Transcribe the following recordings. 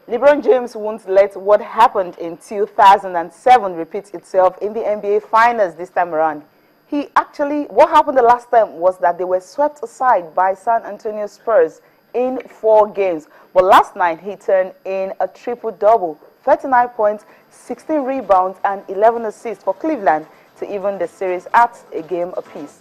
LeBron James won't let what happened in 2007 repeat itself in the NBA Finals this time around. What happened the last time was that they were swept aside by San Antonio Spurs in 4 games. But last night, he turned in a triple-double, 39 points, 16 rebounds, and 11 assists for Cleveland to even the series at a game apiece.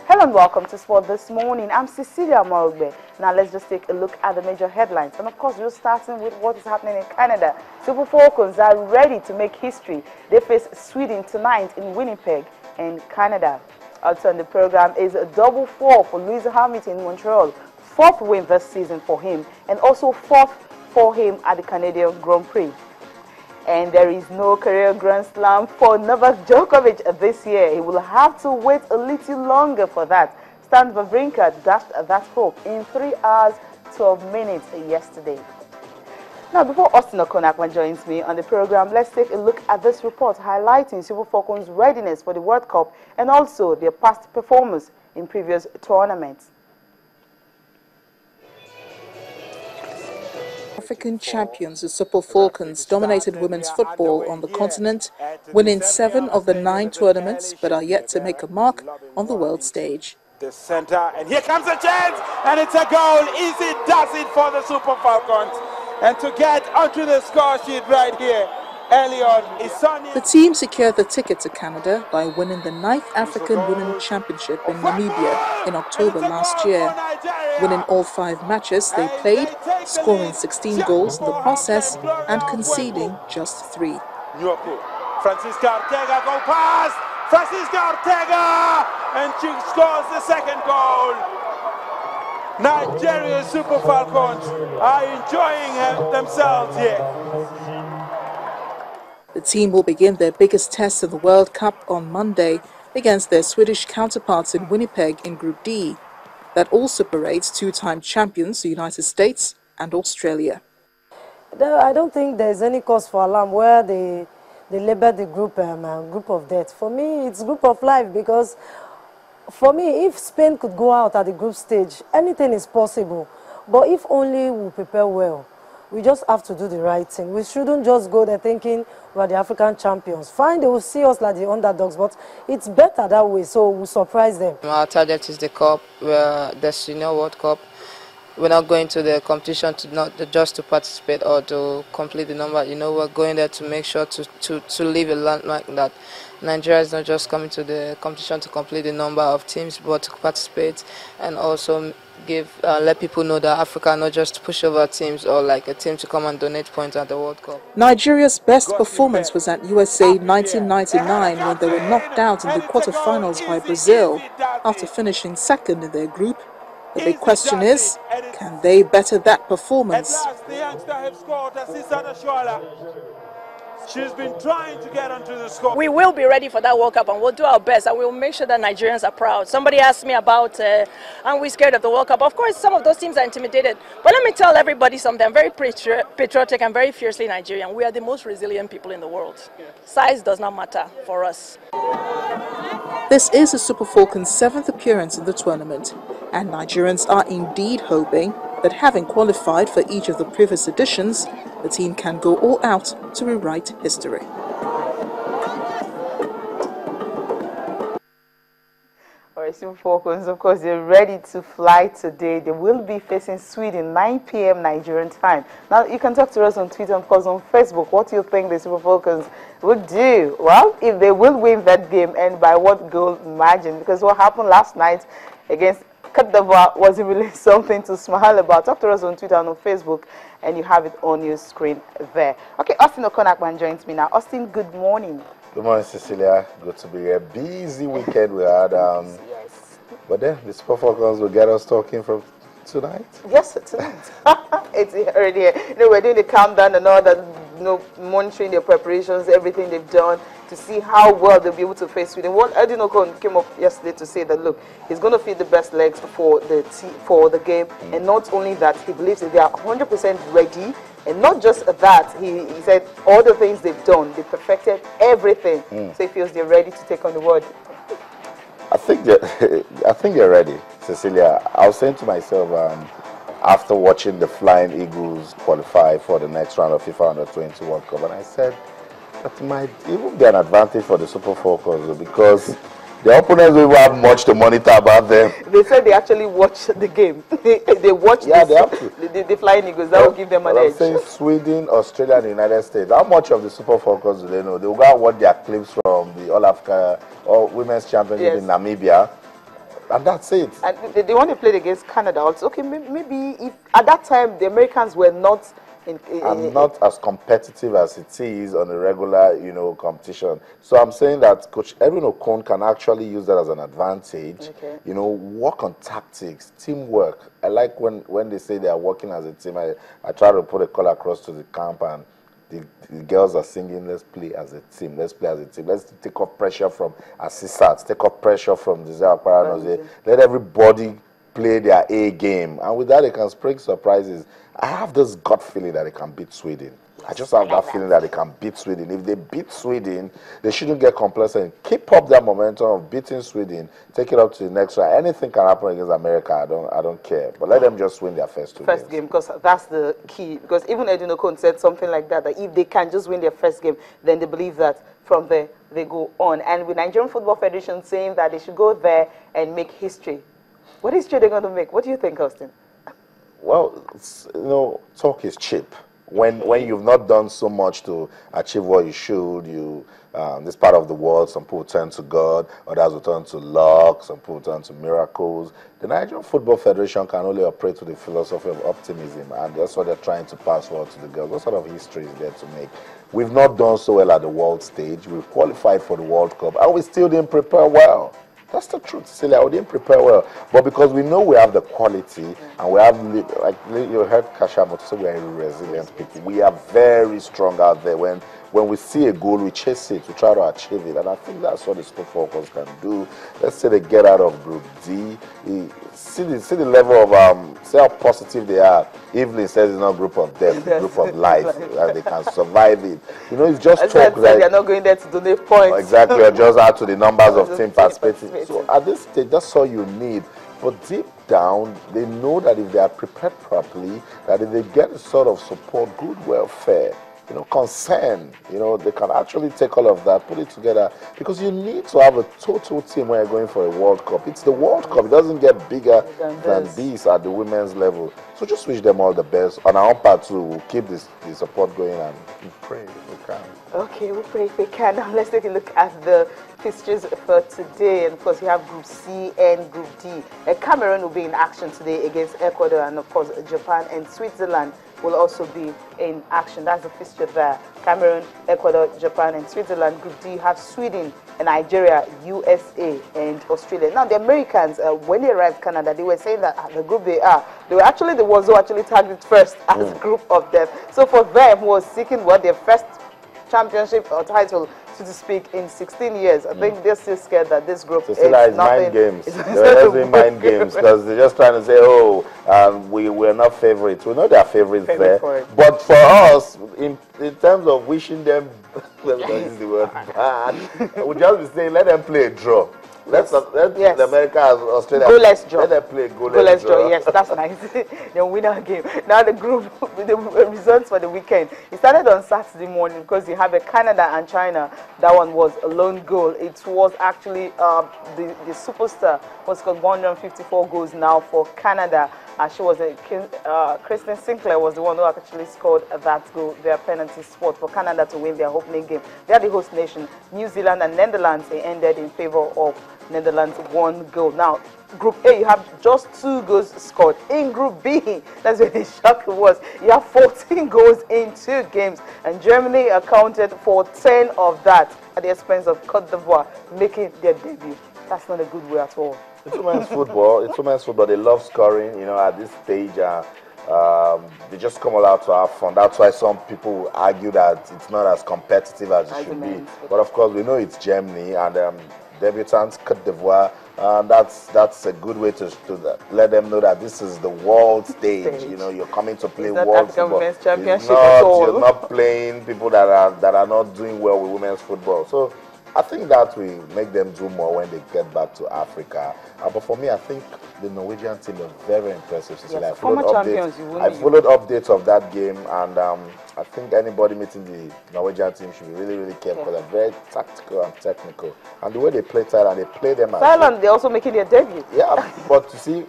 Hello and welcome to Sport This Morning. I'm Cecilia Morogbe. Now let's just take a look at the major headlines. And of course, we're starting with what is happening in Canada. Super Falcons are ready to make history. They face Sweden tonight in Winnipeg in Canada. Also on the program is a double 4 for Lewis Hamilton in Montreal. 4th win this season for him, and also 4th for him at the Canadian Grand Prix. And there is no career Grand Slam for Novak Djokovic this year. He will have to wait a little longer for that. Stan Wawrinka dashed that hope in 3 hours, 12 minutes yesterday. Now, before Austin Okonakwa joins me on the program, let's take a look at this report highlighting Super Falcons' readiness for the World Cup and also their past performance in previous tournaments. African champions, the Super Falcons, dominated women's football on the continent, winning 7 of the 9 tournaments, but are yet to make a mark on the world stage. The center, and here comes a chance, and it's a goal. Easy does it for the Super Falcons. And to get onto the score sheet right here, early on, is Sonia. The team secured the ticket to Canada by winning the 9th African Women's Championship in Namibia in October last year. Winning all 5 matches they played, scoring 16 goals in the process and conceding just 3. Francisca Ortega goal pass! Francisca Ortega! And she scores the second goal. Nigeria's Super Falcons are enjoying themselves here. The team will begin their biggest test of the World Cup on Monday against their Swedish counterparts in Winnipeg in Group D. That also parades 2-time champions, the United States and Australia. I don't think there's any cause for alarm where they label the group group of death. For me, it's group of life, because for me, if Spain could go out at the group stage, anything is possible. But if only we prepare well, we just have to do the right thing. We shouldn't just go there thinking we're the African champions. Fine, they will see us like the underdogs, but it's better that way, so we'll surprise them. Our target is the Cup. We're the Senior World Cup. We're not going to the competition not just to participate or to complete the number. You know, we're going there to make sure to leave a landmark that Nigeria is not just coming to the competition to complete the number of teams, but to participate and also let people know that Africa not just pushover teams or like a team to come and donate points at the World Cup. Nigeria's best performance was at USA 1999 when they were knocked out in the quarterfinals by Brazil after finishing 2nd in their group. The big question is, can they better that performance? She's been trying to get onto the score. We will be ready for that World Cup, and we'll do our best, and we'll make sure that Nigerians are proud. Somebody asked me about, are we scared of the World Cup? Of course, some of those teams are intimidated. But let me tell everybody something. I'm very patriotic and very fiercely Nigerian. We are the most resilient people in the world. Size does not matter for us. This is the Super Falcons' 7th appearance in the tournament, and Nigerians are indeed hoping that having qualified for each of the previous editions, the team can go all out to rewrite history. All right, Super Falcons, of course, they're ready to fly today. They will be facing Sweden, 9 p.m. Nigerian time. Now, you can talk to us on Twitter and, of course, on Facebook. What do you think the Super Falcons would do? Well, if they will win that game, and by what goal margin? Because what happened last night against Côte d'Ivoire wasn't really something to smile about. Talk to us on Twitter and on Facebook, and you have it on your screen there. Okay, Austin Okonakwa joins me now. Austin, good morning. Good morning, Cecilia. Good to be here. Busy weekend we had. But then the Super Falcons will get us talking from tonight. Yes, tonight. It's already here. You know, we're doing the countdown and all that, you know, monitoring their preparations, everything they've done to see how well they'll be able to face Sweden. What Edin Okon came up yesterday to say that, look, he's going to feed the best legs for the game. And not only that, he believes that they are 100% ready. And not just that, he said all the things they've done, they perfected everything. So he feels they're ready to take on the world. I think they're ready, Cecilia. I was saying to myself, after watching the Flying Eagles qualify for the next round of FIFA Under-20 World Cup, and I said that might even be an advantage for the Super Falcons because the opponents will have much to monitor about them. They said they actually watch the game. They watch the Flying Eagles. That will give them an edge. I'm saying Sweden, Australia, and the United States. How much of the Super Falcons do they know? They will go and watch their clips from the All Africa or Women's Championship in Namibia. And that's it. And they want to play against Canada also. Okay, maybe if at that time the Americans were not not as competitive as it is on a regular, competition. So I'm saying that Coach Edwin Okon can actually use that as an advantage. Okay. Work on tactics, teamwork. I like when they say they are working as a team. I try to put a call across to the camp, and the girls are singing, let's play as a team, let's play as a team, let's take off pressure from assistants, take off pressure from the Zara. Let everybody play their A game, and with that they can spring surprises. I have this gut feeling that they can beat Sweden. I just have that feeling that they can beat Sweden. If they beat Sweden, they shouldn't get complacent. Keep up that momentum of beating Sweden, take it up to the next round. Anything can happen against America. I don't care. But let them just win their first games. Game, because that's the key. Because even Edwin Okon said something like that if they can just win their first game, then they believe that from there they go on. And with Nigerian Football Federation saying that they should go there and make history. What history are they going to make? What do you think, Austin? Well, talk is cheap. When you've not done so much to achieve what you should, this part of the world, some people turn to God, others will turn to luck, some people turn to miracles. The Nigerian Football Federation can only operate with the philosophy of optimism, and that's what they're trying to pass forward to the girls. What sort of history is there to make? We've not done so well at the world stage. We've qualified for the World Cup, and we still didn't prepare well. That's the truth, Celia. We didn't prepare well. But because we know we have the quality, and we have, like you heard Kashamoto say, we are resilient people. We are very strong out there. When we see a goal, we chase it, we try to achieve it. And I think that's what the Super Falcons can do. Let's say they get out of Group D. See the level of, see how positive they are. Evelyn says it's not a group of death, it's a group of life. That they can survive it. It's just talk. They're not going there to donate points. Exactly, or just add to the numbers of team participating. So at this stage, that's all you need. But deep down, they know that if they are prepared properly, that if they get a sort of support, good welfare, concern, they can actually take all of that, put it together, because you need to have a total team when you're going for a World Cup. It's the World Cup. It doesn't get bigger than this at the women's level. So just wish them all the best. On our part too, we'll keep the support going, and we pray if we can. Okay, we'll pray if we can. Now let's take a look at the fixtures for today. And of course, we have Group C and Group D. Cameroon will be in action today against Ecuador, and of course, Japan and Switzerland will also be in action. That's the fixture there. Cameroon, Ecuador, Japan, and Switzerland. Group D, you have Sweden, and Nigeria, USA, and Australia. Now, the Americans, when they arrived in Canada, they were saying that the group they were actually the ones who actually tagged it first as a group of death. So for them, who was seeking their first championship or title, so to speak, in 16 years. I think they're still scared that this group is mind games. They're just mind games because they're just trying to say, we're not favorites. We know they're favorites there. But for us, in terms of wishing them, use the word bad, we'll just be saying, let them play a draw. Let America and Australia goalless draw. Let them play goalless draw. Yes, that's nice. They'll win our game. Now the group, the results for the weekend. It started on Saturday morning because you have Canada and China. That one was a lone goal. It was actually the superstar was scored 154 goals now for Canada. She was Kristen Sinclair was the one who actually scored that goal, their penalty spot for Canada to win their opening game. They are the host nation. New Zealand and Netherlands, they ended in favor of Netherlands 1 goal. Now, Group A, you have just 2 goals scored. In Group B, that's where the shock was. You have 14 goals in 2 games, and Germany accounted for 10 of that at the expense of Cote d'Ivoire making their debut. That's not a good way at all. It's women's football. It's women's football. They love scoring. At this stage, they just come all out to have fun. That's why some people argue that it's not as competitive as it should be. But of course, we know it's Germany and debutants Cote d'Ivoire. That's a good way to let them know that this is the world stage. You're coming to play world football. Championship You're not playing people that are not doing well with women's football. So I think that will make them do more when they get back to Africa. But for me, I think the Norwegian team are very impressive. Yes, former champions. I followed updates of that game, and I think anybody meeting the Norwegian team should be really, really careful. They're very tactical and technical. And the way they play Thailand, they play them as Thailand, they're also making their debut. Yeah, but you see,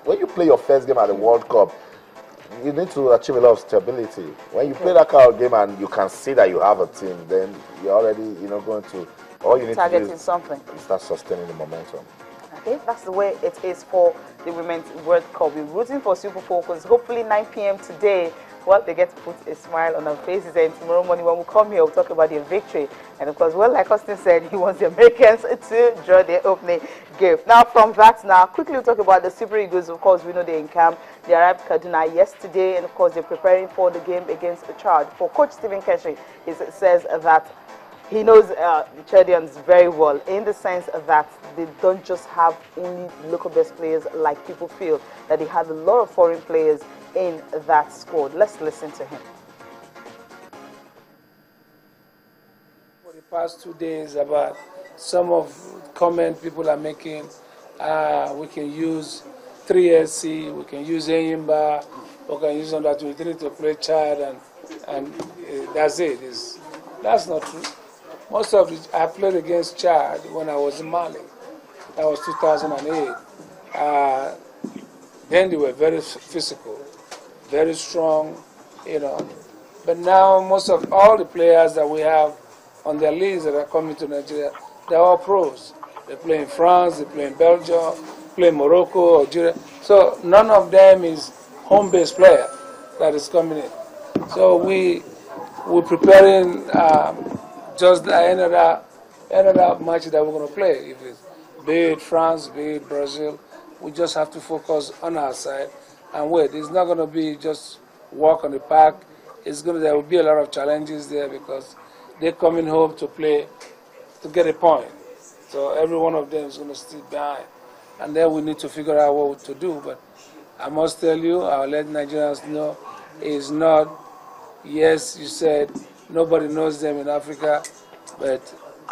when you play your first game at the World Cup, you need to achieve a lot of stability. When you play that kind of game and you can see that you have a team, then you're already, going to, all you need targeting to do is something. Start sustaining the momentum. Okay, that's the way it is for the Women's World Cup. We're rooting for Super Falcons. Hopefully 9 p.m. today, well, they get to put a smile on our faces. And tomorrow morning when we come here, we'll talk about their victory. And of course, well, like Austin said, he wants the Americans to draw their opening game. Now, from that, quickly we'll talk about the Super Eagles. Of course, we know they're in camp. They arrived Kaduna yesterday, and of course, they're preparing for the game against Chad. For Coach Stephen Keshi, he says that he knows the Chadians very well, in the sense that they don't just have only local-based players like people feel, that they have a lot of foreign players in that squad. Let's listen to him. For the past 2 days, about some of comment people are making, we can use 3SC, we can use Eyimba, we can use under 23 to play Chad, and that's it. That's not true. Most of it, I played against Chad when I was in Mali. That was 2008. Then they were very physical, very strong, But now most of all the players that we have on their leagues that are coming to Nigeria, they're all pros. They play in France, they play in Belgium, play in Morocco, Algeria. So none of them is home-based player that is coming in. So we're preparing just another match that we're going to play. If it's be it France, be it Brazil, we just have to focus on our side and wait. It's not going to be just walk on the park. There will be a lot of challenges there because they're coming home to play to get a point. So every one of them is going to sit behind, and then we need to figure out what to do. But I must tell you, I'll let Nigerians know, it's not. Yes, you said nobody knows them in Africa, but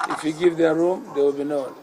if you give them room, they will be known.